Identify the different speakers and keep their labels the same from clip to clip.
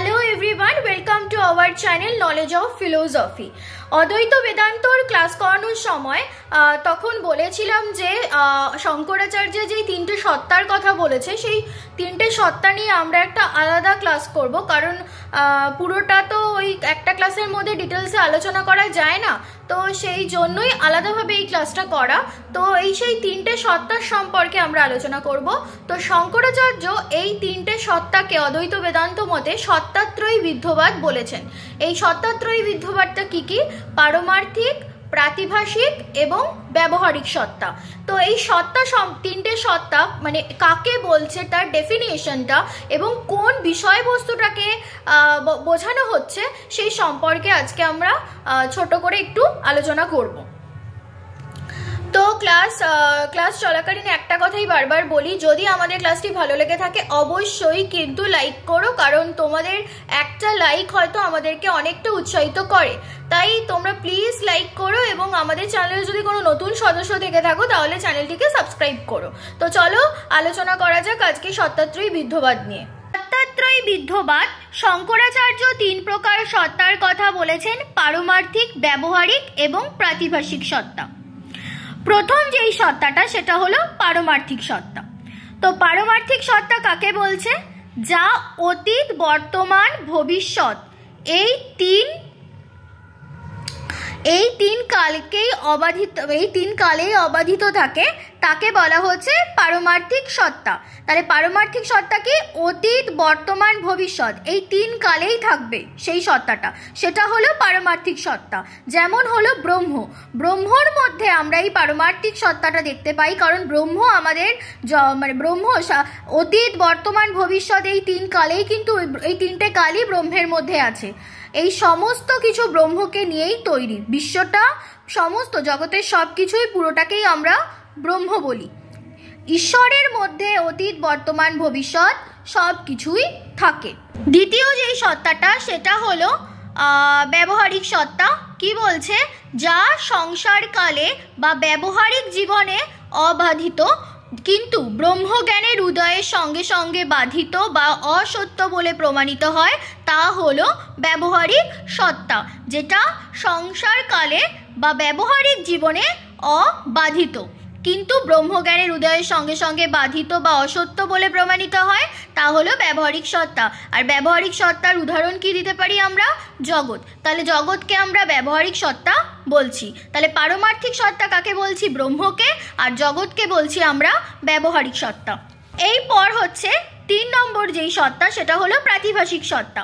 Speaker 1: Hello everyone, welcome to our channel knowledge of philosophy. অদ্বৈত বেদান্তর class করানোর সময় তখন বলেছিলাম যে শঙ্করাচার্য যেই তিনটে সত্তার কথা বলেছে সেই তিনটে সত্তা নিয়ে আমরা একটা আলাদা ক্লাস করব, কারণ পুরোটা তো ওই একটা ক্লাসের মধ্যে ডিটেলসে আলোচনা করা যায় না, তো সেই জন্যই আলাদাভাবে এই ক্লাসটা করা। তো সেই তিনটে সত্তার সম্পর্কে আমরা আলোচনা করব। তো শঙ্করাচার্য এই তিনটে সত্তাকে অদ্বৈত বেদান্ত মতে সত্তাত্রয়ী বিদ্ধবাদ বলেছেন। এই সত্তাত্রয়ী বিদ্ধবাদটা কি কি? পারমার্থিক, প্রাতিভাসিক এবং ব্যবহারিক সত্তা। তো এই সত্তা তিনটে সত্তা মানে কাকে বলছে, তার ডেফিনিশনটা এবং কোন বিষয়বস্তুটাকে বোঝানো হচ্ছে সেই সম্পর্কে আজকে আমরা ছোট করে একটু আলোচনা করব। তো ক্লাস চলাকালীন একটা কথাই বারবার বলি, যদি আমাদের ক্লাসটি ভালো লেগে থাকে অবশ্যই কিন্তু লাইক করো, কারণ তোমাদের একটা লাইক হয়তো আমাদেরকে অনেকটা উৎসাহিত করে। তাই তোমরা প্লিজ লাইক করো এবং আমাদের চ্যানেলে যদি কোনো নতুন সদস্য থেকে থাকো তাহলে চ্যানেলটিকে সাবস্ক্রাইব করো। তো চলো আলোচনা করা যাক আজকে সত্তাত্রয়ী বিদ্ধবাদ নিয়ে। সত্তাত্রয়ী বিদ্ধবাদ, শঙ্করাচার্য তিন প্রকার সত্তার কথা বলেছেন: পারমার্থিক, ব্যবহারিক এবং প্রাতিভাসিক সত্তা। প্রথম যেই সত্তাটা সেটা হলো পারমার্থিক সত্তা। তো পারমার্থিক সত্তা কাকে বলছে? যা অতীত, বর্তমান, ভবিষ্যৎ এই তিন কালেই অবাধিত থাকে, তাকে বলা হচ্ছে পারমার্থিক সত্তা। তাহলে পারমার্থিক সত্তা কি? অতীত, বর্তমান, ভবিষ্যৎ এই তিন কালেই থাকবে সেই সত্তাটা, সেটা হলো পারমার্থিক সত্তা। যেমন হলো ব্রহ্মর মধ্যে আমরা এই পারমার্থিক সত্তাটা দেখতে পাই, কারণ ব্রহ্ম আমাদের ব্রহ্ম অতীত, বর্তমান, ভবিষ্যৎ এই তিন কালেই কিন্তু এই তিনটে কালই ব্রহ্মের মধ্যে আছে। এই সমস্ত কিছু ব্রহ্মকে নিয়েই তৈরি বিশ্বটা, সমস্ত জগতের সব কিছুই পুরোটাকেই আমরা ব্রহ্ম বলি। ঈশ্বরের মধ্যে অতীত, বর্তমান, ভবিষ্যৎ সব কিছুই থাকে। দ্বিতীয় যেই সত্তাটা সেটা হলো ব্যবহারিক সত্তা। কি বলছে? যা সংসারকালে বা ব্যবহারিক জীবনে অবাধিত, কিন্তু ব্রহ্মজ্ঞানের উদয়ের সঙ্গে সঙ্গে বাধিত বা অসত্য বলে প্রমাণিত হয়, তা হলো ব্যবহারিক সত্তা, যেটা সংসারকালে বা ব্যবহারিক জীবনে অবাধিত কিন্তু ব্রহ্মজ্ঞানের উদয়ের সঙ্গে সঙ্গে বাধিত বা অসত্য বলে প্রমাণিত হয়, তা হলো ব্যবহারিক সত্তা। আর ব্যবহারিক সত্তার উদাহরণ কি দিতে পারি আমরা? জগৎ। তাহলে জগৎকে আমরা ব্যবহারিক সত্তা বলছি। তাহলে পারমার্থিক সত্তা কাকে বলছি? ব্রহ্মকে। আর জগৎকে বলছি আমরা ব্যবহারিক সত্তা। এরপর হচ্ছে 3 নম্বর যেই সত্তা সেটা হলো প্রাতিভাসিক সত্তা।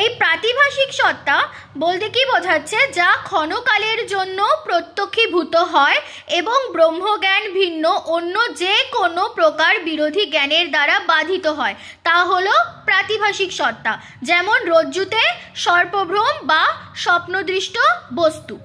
Speaker 1: এই প্রাতিভাসিক সত্তা বলতে কি বোঝাচ্ছে? যা ক্ষণকালের জন্য প্রত্যক্ষীভূত হয় এবং ব্রহ্মজ্ঞান ভিন্ন অন্য যে কোনো প্রকার বিরোধী জ্ঞানের দ্বারা বাধিত হয়, তা হলো প্রাতিভাসিক সত্তা। যেমন রজ্জুতে সর্পভ্রম বা স্বপ্নদৃষ্ট বস্তু।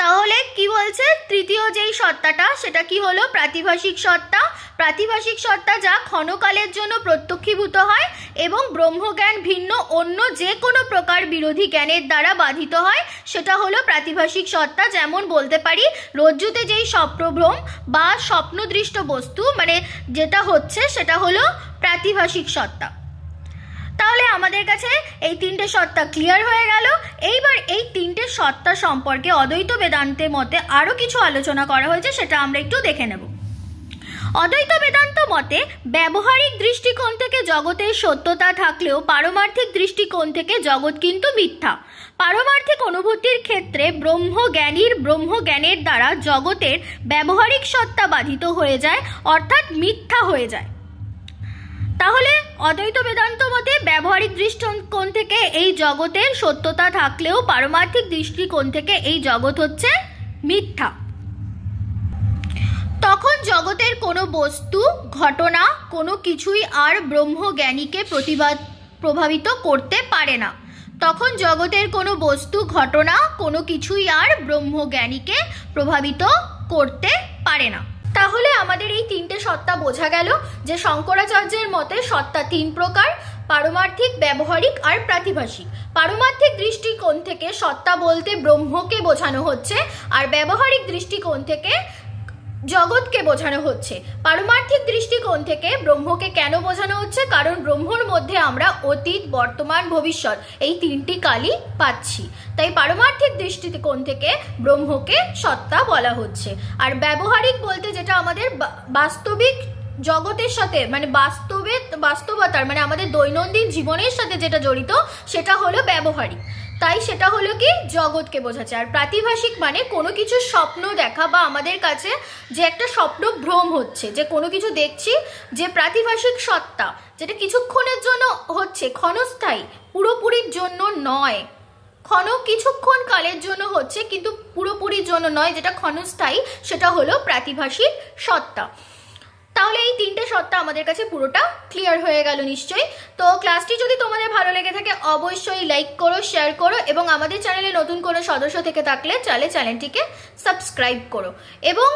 Speaker 1: তাহলে কি বলছে? তৃতীয় যেই সত্তাটা সেটা কি হলো? প্রাতিভাসিক সত্তা। প্রাতিভাসিক সত্তা যা ক্ষণকালের জন্য প্রত্যক্ষীভূত হয় এবং ব্রহ্মজ্ঞান ভিন্ন অন্য যে কোনো প্রকার বিরোধী জ্ঞানের দ্বারা বাধিত হয়, সেটা হলো প্রাতিভাসিক সত্তা। যেমন বলতে পারি রজ্জুতে যেই স্বপ্নভ্রম বা স্বপ্নদৃষ্ট বস্তু মানে যেটা হচ্ছে সেটা হলো প্রাতিভাসিক সত্তা। তাহলে আমাদের কাছে এই তিনটে সত্তা ক্লিয়ার হয়ে গেল। এইবার এই তিনটে সত্তা সম্পর্কে অদ্বৈত বেদান্তের মতে আরও কিছু আলোচনা করা হয়েছে, সেটা আমরা একটু দেখে নেব। অদ্বৈত বেদান্ত মতে ব্যবহারিক দৃষ্টিকোণ থেকে জগতের সত্যতা থাকলেও পারমার্থিক দৃষ্টিকোণ থেকে জগৎ কিন্তু মিথ্যা। পারমার্থিক অনুভূতির ক্ষেত্রে ব্রহ্মজ্ঞানের দ্বারা জগতের ব্যবহারিক সত্তা বাধিত হয়ে যায়, অর্থাৎ মিথ্যা হয়ে যায়। তাহলে অদ্বৈত বেদান্ত মতে ব্যবহারিক দৃষ্টিকোণ থেকে এই জগতের সত্যতা থাকলেও পারমার্থিক দৃষ্টিকোণ থেকে এই জগৎ হচ্ছে মিথ্যা। তখন জগতের কোনো বস্তু, ঘটনা, কোনো কিছুই আর ব্রহ্মজ্ঞানীকে প্রভাবিত করতে পারে না। তখন জগতের কোনো বস্তু, ঘটনা, কোনো কিছুই আর ব্রহ্মজ্ঞানীকে প্রভাবিত করতে পারে না। তাহলে আমাদের এই তিনটে সত্তা বোঝা গেল যে শঙ্করাচার্যের মতে সত্তা 3 প্রকার: পারমার্থিক, ব্যবহারিক আর প্রাতিভাসিক। পারমার্থিক দৃষ্টিকোণ থেকে সত্তা বলতে ব্রহ্মকে বোঝানো হচ্ছে, আর ব্যবহারিক দৃষ্টিকোণ থেকে জগৎকে বোঝানো হচ্ছে। পারমার্থিক দৃষ্টিকোণ থেকে ব্রহ্মকে কেন বোঝানো হচ্ছে? কারণ ব্রহ্মর মধ্যে আমরা অতীত, বর্তমান, ভবিষ্যৎ এই তিনটি কালই পাচ্ছি, তাই পারমার্থিক দৃষ্টিকোণ থেকে ব্রহ্মকে সত্তা বলা হচ্ছে। আর ব্যবহারিক বলতে যেটা আমাদের বাস্তবিক জগতের সাথে মানে বাস্তবতার মানে আমাদের দৈনন্দিন জীবনের সাথে যেটা জড়িত সেটা হলো ব্যবহারিক, তাই সেটা হলো কি জগৎকে বোঝাচ্ছে। আর প্রাতিভাসিক মানে কোনো কিছু স্বপ্ন দেখা বা আমাদের কাছে যে একটা স্বপ্ন ভ্রম হচ্ছে, যে কোনো কিছু দেখছি, যে প্রাতিভাসিক সত্তা যেটা কিছুক্ষণের জন্য হচ্ছে, ক্ষণস্থায়ী, পুরোপুরির জন্য নয়। কিছুক্ষণ কালের জন্য হচ্ছে কিন্তু পুরোপুরির জন্য নয়, যেটা ক্ষণস্থায়ী, সেটা হলো প্রাতিভাসিক সত্তা। তাহলে এই তিনটে সত্তা আমাদের কাছে পুরোটা ক্লিয়ার হয়ে গেল নিশ্চয়ই। তো ক্লাসটি যদি তোমাদের ভালো লেগে থাকে অবশ্যই লাইক করো, শেয়ার করো এবং আমাদের চ্যানেলে নতুন কোনো সদস্য থেকে থাকলে চ্যানেলটিকে সাবস্ক্রাইব করো। এবং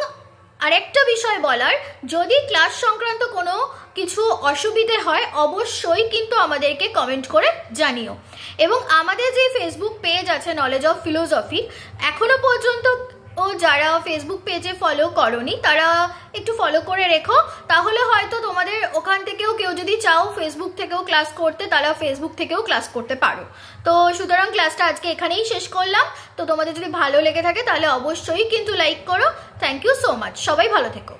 Speaker 1: আরেকটা বিষয় বলার, যদি ক্লাস সংক্রান্ত কোনো কিছু অসুবিধে হয় অবশ্যই কিন্তু আমাদেরকে কমেন্ট করে জানিও। এবং আমাদের যে ফেসবুক পেজ আছে নলেজ অফ ফিলোসফি, এখনো পর্যন্ত যারা ফেসবুক পেজে ফলো করনি তারা একটু ফলো করে রেখো, তাহলে হয়তো তোমাদের ওখান থেকেও কেউ যদি চাও ফেসবুক থেকেও ক্লাস করতে, তারা ফেসবুক থেকেও ক্লাস করতে পারো। তো সুতরাং ক্লাসটা আজকে এখানেই শেষ করলাম। তো তোমাদের যদি ভালো লেগে থাকে তাহলে অবশ্যই কিন্তু লাইক করো। থ্যাংক ইউ সো মাচ, সবাই ভালো থেকো।